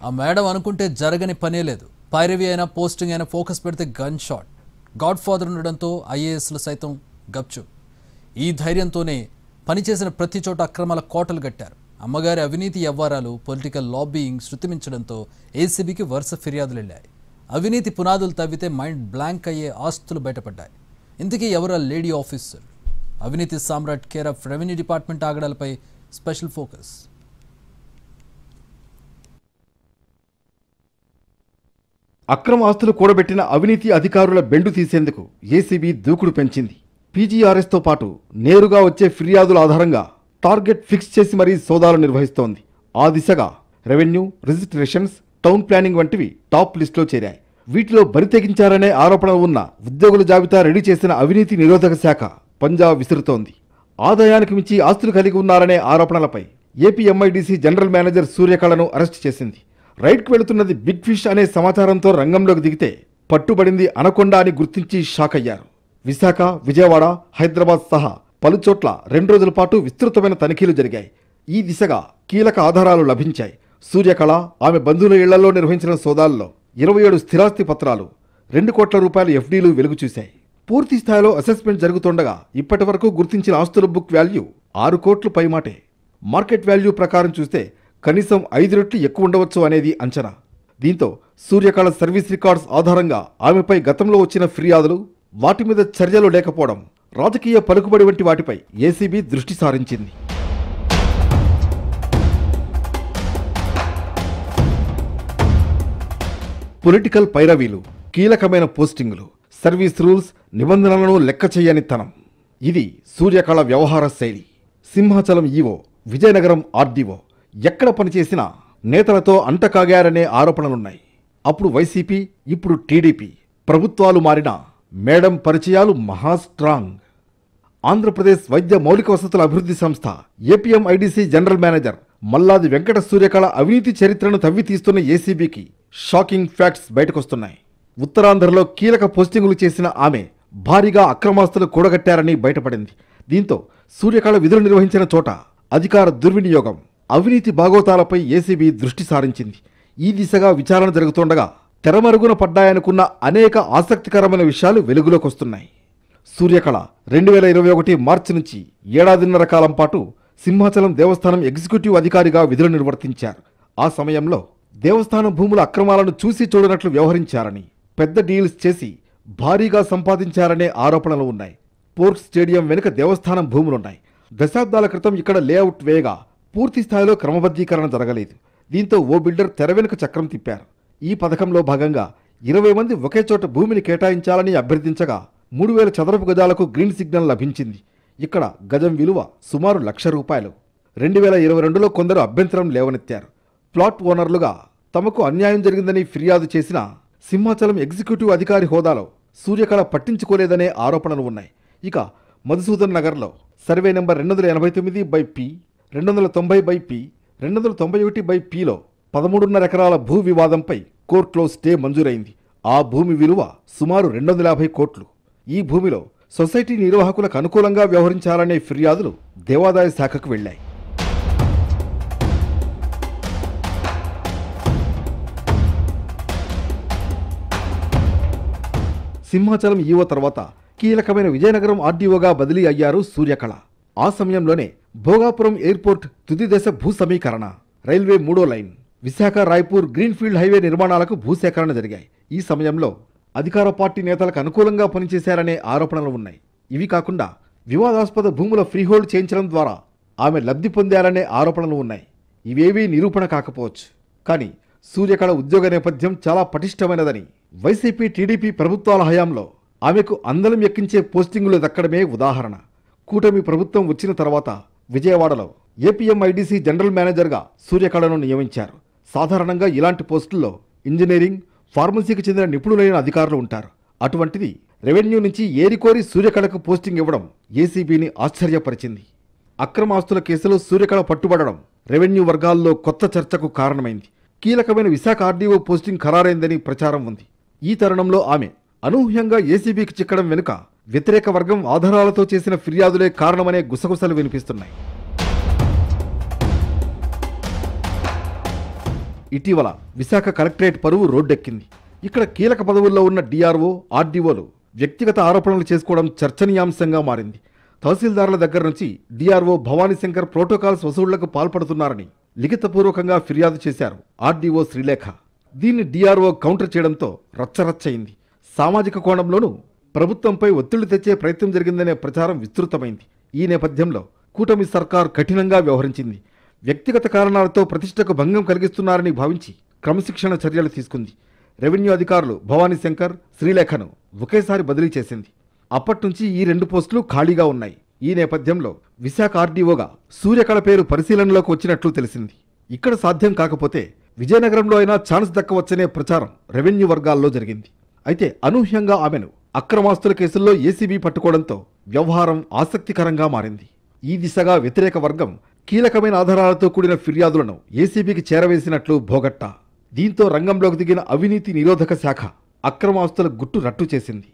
ఆ మేడం అనుకుంటే జరగని పనే లేదు. పైరవి అయినా పోస్టింగ్ అయినా ఫోకస్ పెడితే గన్ షాట్. గాడ్ ఫాదర్ ఉండడంతో ఐఏఎస్లు సైతం గప్చు. ఈ ధైర్యంతోనే పనిచేసిన ప్రతి చోట అక్రమాల కోటలు కట్టారు. అమ్మగారి అవినీతి వ్యవహారాలు, పొలిటికల్ లాబీయింగ్ శృతిమించడంతో ఏసీబీకి వరుస ఫిర్యాదులు వెళ్ళాయి. అవినీతి పునాదులు తవ్వితే మైండ్ బ్లాంక్ అయ్యే ఆస్తులు బయటపడ్డాయి. ఇంతకీ ఎవరా లేడీ ఆఫీసర్? అవినీతి సామ్రాట్ కేర్ ఆఫ్ రెవెన్యూ డిపార్ట్మెంట్ ఆగడాలపై స్పెషల్ ఫోకస్. అక్రమ ఆస్తులు కూడబెట్టిన అవినీతి అధికారుల బెండు తీసేందుకు ఏసీబీ దూకుడు పెంచింది. పీజీఆర్ఎస్తో పాటు నేరుగా వచ్చే ఫిర్యాదుల ఆధారంగా టార్గెట్ ఫిక్స్ చేసి మరీ సోదాలు నిర్వహిస్తోంది. ఆ దిశగా రెవెన్యూ, రిజిస్ట్రేషన్స్, టౌన్ ప్లానింగ్ వంటివి టాప్ లిస్టులో చేరాయి. వీటిలో బరి తెగించారనే ఆరోపణలు ఉన్న ఉద్యోగుల జాబితా రెడీ చేసిన అవినీతి నిరోధక శాఖ పంజా విసురుతోంది. ఆదాయానికి మించి ఆస్తులు కలిగి ఉన్నారనే ఆరోపణలపై AP MIDC general manager సూర్యకళను arrest చేసింది. రైడ్కు వెళుతున్నది బిగ్ ఫిష్ అనే సమాచారంతో రంగంలోకి దిగితే పట్టుబడింది అనకొండ అని గుర్తించి షాక్ అయ్యారు. విశాఖ, విజయవాడ, హైదరాబాద్ సహా పలుచోట్ల 2 రోజుల పాటు విస్తృతమైన తనిఖీలు జరిగాయి. ఈ దిశగా కీలక ఆధారాలు లభించాయి. సూర్యకళ, ఆమె బంధువుల ఇళ్లలో నిర్వహించిన సోదాల్లో 27 స్థిరాస్తి పత్రాలు, 2 కోట్ల రూపాయల ఎఫ్డీలు వెలుగు చూశాయి. పూర్తి స్థాయిలో అసెస్మెంట్ జరుగుతుండగా ఇప్పటి వరకు గుర్తించిన ఆస్తుల బుక్ వాల్యూ 6 కోట్లు పైమాటే. మార్కెట్ వాల్యూ ప్రకారం చూస్తే కనీసం 5 రెట్లు ఎక్కువ ఉండవచ్చు అనేది అంచనా. దీంతో సూర్యకళ సర్వీస్ రికార్డ్స్ ఆధారంగా ఆమెపై గతంలో వచ్చిన ఫిర్యాదులు, వాటి మీద చర్యలు లేకపోవడం, రాజకీయ పలుకుబడి వంటి వాటిపై ఏసీబీ దృష్టి సారించింది. పొలిటికల్ పైరవీలు, కీలకమైన పోస్టింగులు, సర్వీస్ రూల్స్, నిబంధనలను లెక్క చేయని తనం, ఇది సూర్యకళ వ్యవహార శైలి. సింహాచలం ఈవో, విజయనగరం ఆర్డీఓ ఎక్కడ పనిచేసినా నేతలతో అంటకాగారనే ఆరోపణలున్నాయి. అప్పుడు వైసీపీ, ఇప్పుడు టీడీపీ ప్రభుత్వాలు మారినా మేడం పరిచయాలు మహా స్ట్రాంగ్. ఆంధ్రప్రదేశ్ వైద్య మౌలిక వసతుల అభివృద్ధి సంస్థ ఏపీఎంఐడీసీ జనరల్ మేనేజర్ మల్లాది వెంకట సూర్యకళ అవినీతి చరిత్రను తవ్వి తీస్తున్న ఏసీబీకి షాకింగ్ ఫ్యాక్ట్స్ బయటకొస్తున్నాయి. ఉత్తరాంధ్రలో కీలక పోస్టింగులు చేసిన ఆమె భారీగా అక్రమాస్తులు కూడగట్టారని బయటపడింది. దీంతో సూర్యకళ విధులు నిర్వహించిన చోట అధికార దుర్వినియోగం, అవినీతి బాగోతాలపై ఏసీబీ దృష్టి సారించింది. ఈ దిశగా విచారణ జరుగుతుండగా తెరమరుగున పడ్డాయనుకున్న అనేక ఆసక్తికరమైన విషయాలు వెలుగులోకి వస్తున్నాయి. సూర్యకళ 2021 మార్చి నుంచి 1.5 కాలం పాటు సింహాచలం దేవస్థానం ఎగ్జిక్యూటివ్ అధికారిగా విధులు నిర్వర్తించారు. ఆ సమయంలో దేవస్థానం భూముల అక్రమాలను చూసి చూడనట్లు వ్యవహరించారని, పెద్ద డీల్స్ చేసి భారీగా సంపాదించారనే ఆరోపణలు ఉన్నాయి. పోర్ట్ స్టేడియం వెనుక దేవస్థానం భూములున్నాయి. దశాబ్దాల క్రితం ఇక్కడ లేఅవుట్ వేయగా పూర్తి స్థాయిలో క్రమబద్ధీకరణ జరగలేదు. దీంతో ఓ బిల్డర్ తెర వెనుక చక్రం తిప్పారు. ఈ పథకంలో భాగంగా 20 మంది ఒకే చోట భూమిని కేటాయించాలని అభ్యర్థించగా 3000 చదరపు గజాలకు గ్రీన్ సిగ్నల్ లభించింది. ఇక్కడ గజం విలువ సుమారు ₹1,00,000. 2022లో కొందరు అభ్యంతరం లేవనెత్తారు. ప్లాట్ ఓనర్లుగా తమకు అన్యాయం జరిగిందని ఫిర్యాదు చేసిన సింహాచలం ఎగ్జిక్యూటివ్ అధికారి హోదాలో సూర్యకళ పట్టించుకోలేదనే ఆరోపణలు ఉన్నాయి. ఇక మధుసూదన్ నగర్లో సర్వే నెంబర్ 289/P, 290/P, 291/Pలో 13.5 ఎకరాల భూ వివాదంపై కోర్టులో స్టే మంజూరైంది. ఆ భూమి విలువ సుమారు 250 కోట్లు. ఈ భూమిలో సొసైటీ నిర్వాహకులకు అనుకూలంగా వ్యవహరించాలనే ఫిర్యాదులు దేవాదాయ శాఖకు వెళ్లాయి. సింహాచలం ఈవో తర్వాత కీలకమైన విజయనగరం ఆర్డీఓగా బదిలీ అయ్యారు సూర్యకళ. ఆ సమయంలోనే భోగాపురం ఎయిర్పోర్ట్ తుది దశ భూ సమీకరణ, రైల్వే 3వ line, Visakha Raipur greenfield highway నిర్మాణాలకు భూసేకరణ జరిగాయి. ఈ సమయంలో అధికార పార్టీ నేతలకు అనుకూలంగా పనిచేశారనే ఆరోపణలు ఉన్నాయి. ఇవి కాకుండా వివాదాస్పద భూముల ఫ్రీహోల్డ్ చేయించడం ద్వారా ఆమె లబ్ధి పొందారనే ఆరోపణలు ఉన్నాయి. ఇవేవీ నిరూపణ కాకపోవచ్చు. కానీ సూర్యకళ ఉద్యోగ నేపథ్యం చాలా పటిష్టమైనదని, వైసీపీ, టీడీపీ ప్రభుత్వాల హయాంలో ఆమెకు అందలం ఎక్కించే పోస్టింగులు దక్కడమే ఉదాహరణ. కూటమి ప్రభుత్వం వచ్చిన తర్వాత విజయవాడలో ఏపీఎంఐడీసీ జనరల్ మేనేజర్గా సూర్యకళను నియమించారు. సాధారణంగా ఇలాంటి పోస్టుల్లో ఇంజనీరింగ్, ఫార్మసీకి చెందిన నిపుణులైన అధికారులు ఉంటారు. అటువంటిది రెవెన్యూ నుంచి ఏరికోరి సూర్యకళకు పోస్టింగ్ ఇవ్వడం ఏసీబీని ఆశ్చర్యపరిచింది. అక్రమాస్తుల కేసులో సూర్యకళ పట్టుబడడం రెవెన్యూ వర్గాల్లో కొత్త చర్చకు కారణమైంది. కీలకమైన విశాఖ ఆర్డీఓ పోస్టింగ్ ఖరారైందని ప్రచారం ఉంది. ఈ తరుణంలో ఆమె అనూహ్యంగా ఏసీబీకి చిక్కడం వెనుక వ్యతిరేక వర్గం ఆధారాలతో చేసిన ఫిర్యాదులే కారణమనే గుసగుసలు వినిపిస్తున్నాయి. ఇటీవల విశాఖ కలెక్టరేట్ పరువు రోడ్డెక్కింది. ఇక్కడ కీలక పదవుల్లో ఉన్న డిఆర్ఓ, ఆర్డీఓలు వ్యక్తిగత ఆరోపణలు చేసుకోవడం చర్చనీయాంశంగా మారింది. తహసీల్దారుల దగ్గర నుంచి డిఆర్ఓ భవానీశంకర్ ప్రోటోకాల్స్ వసూళ్లకు పాల్పడుతున్నారని లిఖితపూర్వకంగా ఫిర్యాదు చేశారు ఆర్డీఓ శ్రీలేఖ. దీన్ని డిఆర్ఓ కౌంటర్ చేయడంతో రచ్చరచ్చయింది. సామాజిక కోణంలోనూ ప్రభుత్వంపై ఒత్తిళ్లు తెచ్చే ప్రయత్నం జరిగిందనే ప్రచారం విస్తృతమైంది. ఈ నేపథ్యంలో కూటమి సర్కార్ కఠినంగా వ్యవహరించింది. వ్యక్తిగత కారణాలతో ప్రతిష్టకు భంగం కలిగిస్తున్నారని భావించి క్రమశిక్షణ చర్యలు తీసుకుంది. రెవెన్యూ అధికారులు భవానీశంకర్, శ్రీలేఖను ఒకేసారి బదిలీ చేసింది. అప్పట్నుంచి ఈ 2 పోస్టులు ఖాళీగా ఉన్నాయి. ఈ నేపథ్యంలో విశాఖ ఆర్డీఓగా సూర్యకళ పేరు పరిశీలనలోకి వచ్చినట్లు తెలిసింది. ఇక్కడ సాధ్యం కాకపోతే విజయనగరంలో అయినా ఛాన్స్ దక్కవచ్చనే ప్రచారం రెవెన్యూ వర్గాల్లో జరిగింది. అయితే అనూహ్యంగా ఆమెను అక్రమాస్తుల కేసుల్లో ఏసీబీ పట్టుకోవడంతో వ్యవహారం ఆసక్తికరంగా మారింది. ఈ దిశగా వ్యతిరేక వర్గం కీలకమైన ఆధారాలతో కూడిన ఫిర్యాదులను ఏసీబీకి చేరవేసినట్లు భోగట్టా. దీంతో రంగంలోకి దిగిన అవినీతి నిరోధక శాఖ అక్రమాస్తుల గుట్టు రట్టు చేసింది.